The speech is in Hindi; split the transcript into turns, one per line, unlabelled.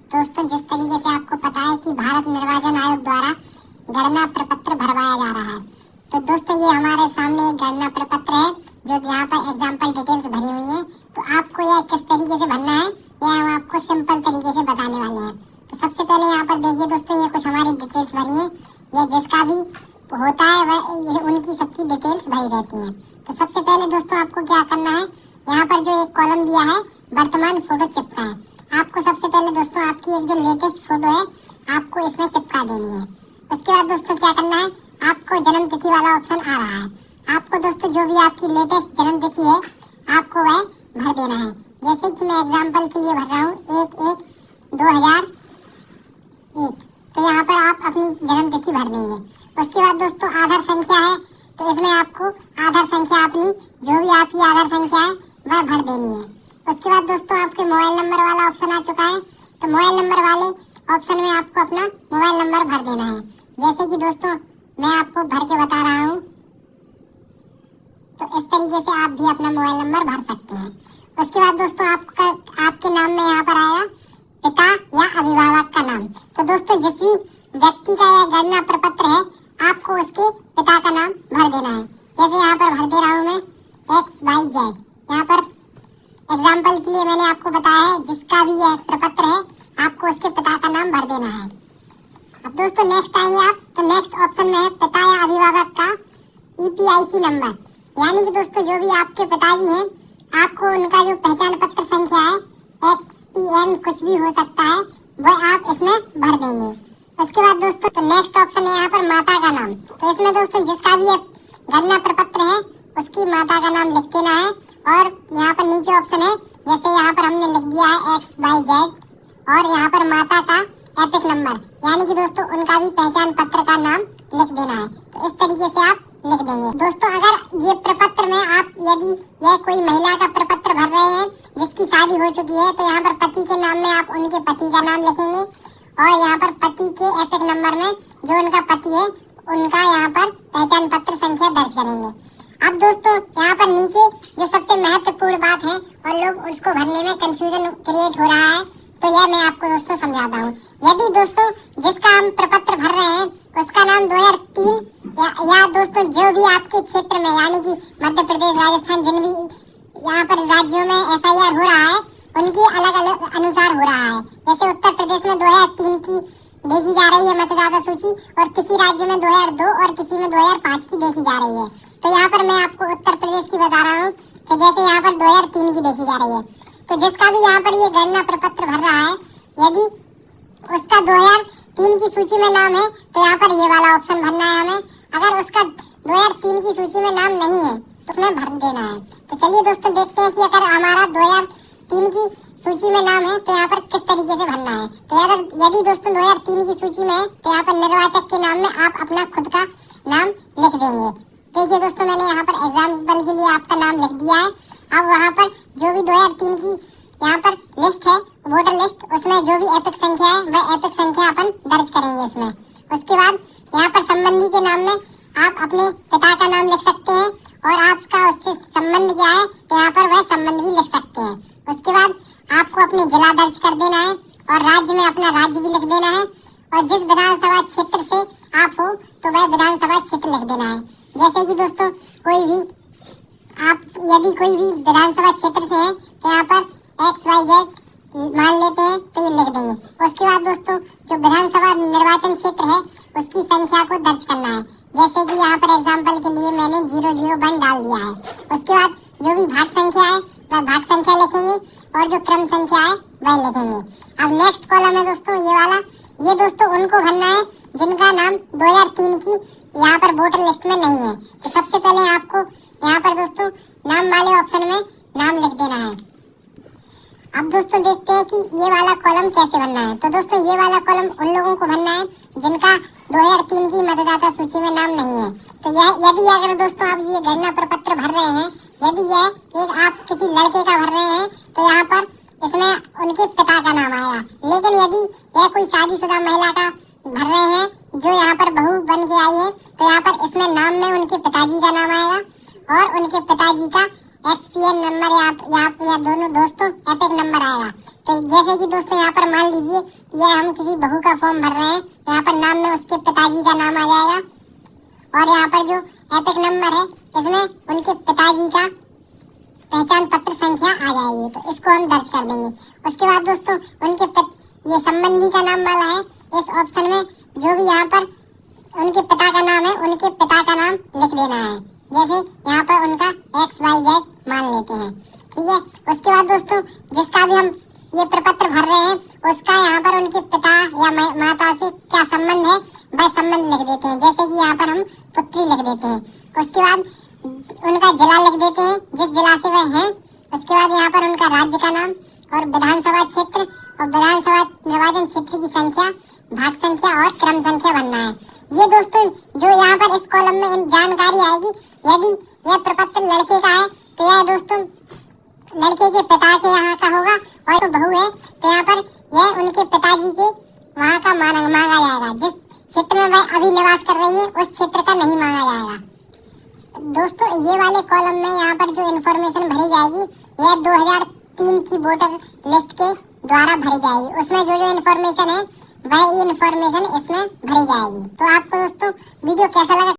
दोस्तों जिस तरीके से आपको पता है कि भारत निर्वाचन आयोग द्वारा गणना प्रपत्र भरवाया जा रहा है, तो दोस्तों ये हमारे सामने एक गणना प्रपत्र है जो यहाँ पर एग्जाम्पल डिटेल्स भरी हुई है। तो आपको यह किस तरीके से भरना है यह हम आपको सिंपल तरीके से बताने वाले हैं। तो सबसे पहले यहाँ पर देखिए दोस्तों, ये कुछ हमारी डिटेल्स भरी है। ये जिसका भी होता है वह उनकी सबकी डिटेल्स भरी रहती हैं। तो सबसे पहले दोस्तों आपको क्या करना है, यहाँ पर जो एक कॉलम दिया है वर्तमान फोटो चिपका है, आपको सबसे पहले दोस्तों आपकी एक जो लेटेस्ट फोटो है आपको इसमें चिपका देनी है। उसके बाद दोस्तों क्या करना है, आपको जन्म तिथि वाला ऑप्शन आ रहा है, आपको दोस्तों जो भी आपकी लेटेस्ट जन्म तिथि है आपको वह भर देना है। जैसे कि मैं एग्जाम्पल के लिए भर रहा हूँ 1/1/2001, तो यहाँ पर आप अपनी जन्म तिथि भर देंगे। उसके बाद दोस्तों आधार संख्या है, तो इसमें आपको आधार संख्या अपनी जो भी आपकी आधार संख्या है वह भर देनी है। उसके बाद दोस्तों आपके मोबाइल नंबर वाला ऑप्शन आ चुका है, तो मोबाइल नंबर वाले ऑप्शन में आपको अपना मोबाइल नंबर भर देना है। जैसे कि दोस्तों मैं आपको भर के बता रहा हूँ, तो इस तरीके से आप भी अपना मोबाइल नंबर भर सकते हैं। उसके बाद दोस्तों आपके नाम में यहाँ पर आएगा पिता या अभिभावक का नाम। तो दोस्तों जिस भी व्यक्ति का यह गणना प्रपत्र है आपको उसके पिता का नाम भर देना है। जैसे यहाँ पर भर दे रहा हूँ मैं XYZ, यहाँ पर एग्जाम्पल के लिए मैंने आपको बताया है जिसका भी यह प्रपत्र है आपको उसके पिता का नाम भर देना है। अब दोस्तों नेक्स्ट आएंगे आप, तो नेक्स्ट ऑप्शन में है पिता या अभिभावक का EPIC नंबर, यानी कि दोस्तों जो भी आपके पिताजी हैं आपको उनका जो पहचान पत्र संख्या है XPN कुछ भी हो सकता है वह आप इसमें भर देंगे। उसके बाद दोस्तों तो नेक्स्ट ऑप्शन है यहाँ पर माता का नाम, तो इसमें दोस्तों जिसका भी गणना प्रपत्र है उसकी माता का नाम लिख देना है। और यहाँ पर नीचे ऑप्शन है, जैसे यहाँ पर हमने लिख दिया है XYZ और यहाँ पर माता का एपिक नंबर, यानी कि दोस्तों उनका भी पहचान पत्र का नाम लिख देना है। तो इस तरीके से आप लिख देंगे। दोस्तों अगर ये प्रपत्र में आप यदि यह कोई महिला का प्रपत्र भर रहे हैं जिसकी शादी हो चुकी है, तो यहाँ पर पति के नाम में आप उनके पति का नाम लिखेंगे और यहाँ पर पति के एपिक नंबर में जो उनका पति है उनका यहाँ पर पहचान पत्र संख्या दर्ज करेंगे। अब दोस्तों यहाँ पर नीचे जो सबसे महत्वपूर्ण बात है और लोग उसको भरने में कंफ्यूजन क्रिएट हो रहा है, तो यह मैं आपको दोस्तों समझाता हूँ। यदि दोस्तों जिसका हम प्रपत्र भर रहे हैं उसका नाम 2003 या दोस्तों जो भी आपके क्षेत्र में यानी कि मध्य प्रदेश, राजस्थान, जिन भी यहाँ पर राज्यों में FIR हो रहा है उनकी अलग अलग अनुसार हो रहा है। जैसे उत्तर प्रदेश में 2003 की देखी जा रही है मतदाता सूची और किसी राज्य में 2002 और किसी में 2005 की देखी जा रही है। तो यहाँ पर मैं आपको उत्तर प्रदेश की बता रहा हूँ कि जैसे यहाँ पर 2003 की देखी जा रही है, तो जिसका भी यहाँ पर ये गणना प्रपत्र भर रहा है यदि उसका 2003 की सूची में नाम है तो यहाँ पर ये वाला ऑप्शन भरना है हमें। अगर उसका 2003 की सूची में नाम नहीं है तो उसमें भर देना है। तो चलिए दोस्तों देखते हैं कि अगर हमारा 2003 की सूची में नाम है तो यहाँ पर किस तरीके से भरना है। तो यदि दोस्तों 2003 की सूची में है तो यहाँ पर निर्वाचक के नाम में आप अपना खुद का नाम लिख देंगे। देखिए दोस्तों मैंने यहाँ पर एग्जाम्पल के लिए आपका नाम लिख दिया है। अब वहाँ पर जो भी 2003 की यहाँ पर लिस्ट है वोटर लिस्ट, उसमें जो भी एपिक संख्या है वह एपिक संख्या अपन दर्ज करेंगे इसमें। उसके बाद यहाँ पर संबंधी के नाम में आप अपने पिता का नाम लिख सकते हैं और आपका उससे संबंध क्या है तो यहाँ पर वह संबंध भी लिख सकते हैं। उसके बाद आपको अपने जिला दर्ज कर देना है और राज्य में अपना राज्य भी लिख देना है और जिस विधानसभा क्षेत्र से आप हो तो वह विधानसभा क्षेत्र लिख देना है। जैसे कि दोस्तों आप यदि कोई भी विधानसभा क्षेत्र से है तो यहाँ पर XYZ मान लेते हैं तो ये लिख देंगे। उसके बाद दोस्तों जो विधानसभा निर्वाचन क्षेत्र है उसकी संख्या को दर्ज करना है। जैसे कि यहाँ पर एग्जांपल के लिए मैंने 001 डाल दिया है। उसके बाद जो भी भाग संख्या है वह भाग संख्या लिखेंगे और जो क्रम संख्या है वह लिखेंगे। अब नेक्स्ट कॉलम है दोस्तों ये वाला, ये दोस्तों उनको भरना है जिनका नाम 2003 की यहाँ पर वोटर लिस्ट में नहीं है। तो सबसे पहले आपको यहाँ पर दोस्तों नाम वाले ऑप्शन में नाम लिख देना है। अब दोस्तों देखते हैं कि ये वाला कॉलम कैसे भरना है। तो दोस्तों ये वाला कॉलम उन लोगों को भरना है जिनका 2003 की मतदाता सूची में नाम नहीं है। तो यदि अगर दोस्तों आप ये गणना प्रपत्र भर रहे हैं, यदि यह एक आप किसी लड़के का भर रहे हैं तो यहाँ पर इसमें उनके पिता का नाम आएगा। लेकिन यदि यह कोई शादीशुदा महिला का भर रहे हैं जो यहाँ पर बहू बन के आई है तो यहाँ पर इसमें नाम में उनके पिताजी का नाम आएगा और उनके पिताजी का XPN नंबर या दोनों दोस्तों एपिक नंबर आएगा। तो जैसे कि दोस्तों यहाँ पर मान लीजिए कि यह हम किसी बहू का फॉर्म भर रहे हैं, तो यहाँ पर नाम में उसके पिताजी का नाम आ जाएगा और यहाँ पर जो एपिक नंबर है इसमें उनके पिताजी का पहचान पत्र संख्या आ जाएगी। तो इसको हम दर्ज कर देंगे। उसके बाद दोस्तों उनके ये संबंधी का नाम वाला है, इस ऑप्शन में जो भी यहाँ पर उनके पिता का नाम है उनके पिता का नाम लिख देना है। जैसे यहाँ पर उनका XYZ मान लेते हैं, ठीक है। उसके बाद दोस्तों जिसका भी हम ये प्रपत्र भर रहे हैं उसका यहाँ पर उनके पिता या माता से क्या संबंध है वह संबंध लिख देते हैं। जैसे कि यहाँ पर हम पुत्री लिख देते हैं। उसके बाद उनका जिला लिख देते हैं जिस जिला से वह हैं। उसके बाद यहाँ पर उनका राज्य का नाम और विधानसभा क्षेत्र और विधानसभा निर्वाचन क्षेत्र की संख्या, भाग संख्या और क्रम संख्या भरना है। ये दोस्तों जो यहाँ पर इस कॉलम में जानकारी आएगी, यदि यह प्रपत्र लड़के का है तो यह दोस्तों लड़के के पिता के यहाँ का होगा, और तो बहू है तो यहाँ पर यह उनके पिताजी के वहाँ का मांगा जाएगा। जिस क्षेत्र में वह अभी निवास कर रही है उस क्षेत्र का नहीं मांगा जाएगा। दोस्तों ये वाले कॉलम में यहाँ पर जो इन्फॉर्मेशन भरी जाएगी यह 2003 की वोटर लिस्ट के द्वारा भरी जाएगी। उसमें जो इन्फॉर्मेशन है वह इन्फॉर्मेशन इसमें भरी जाएगी। तो आपको दोस्तों वीडियो कैसा लगा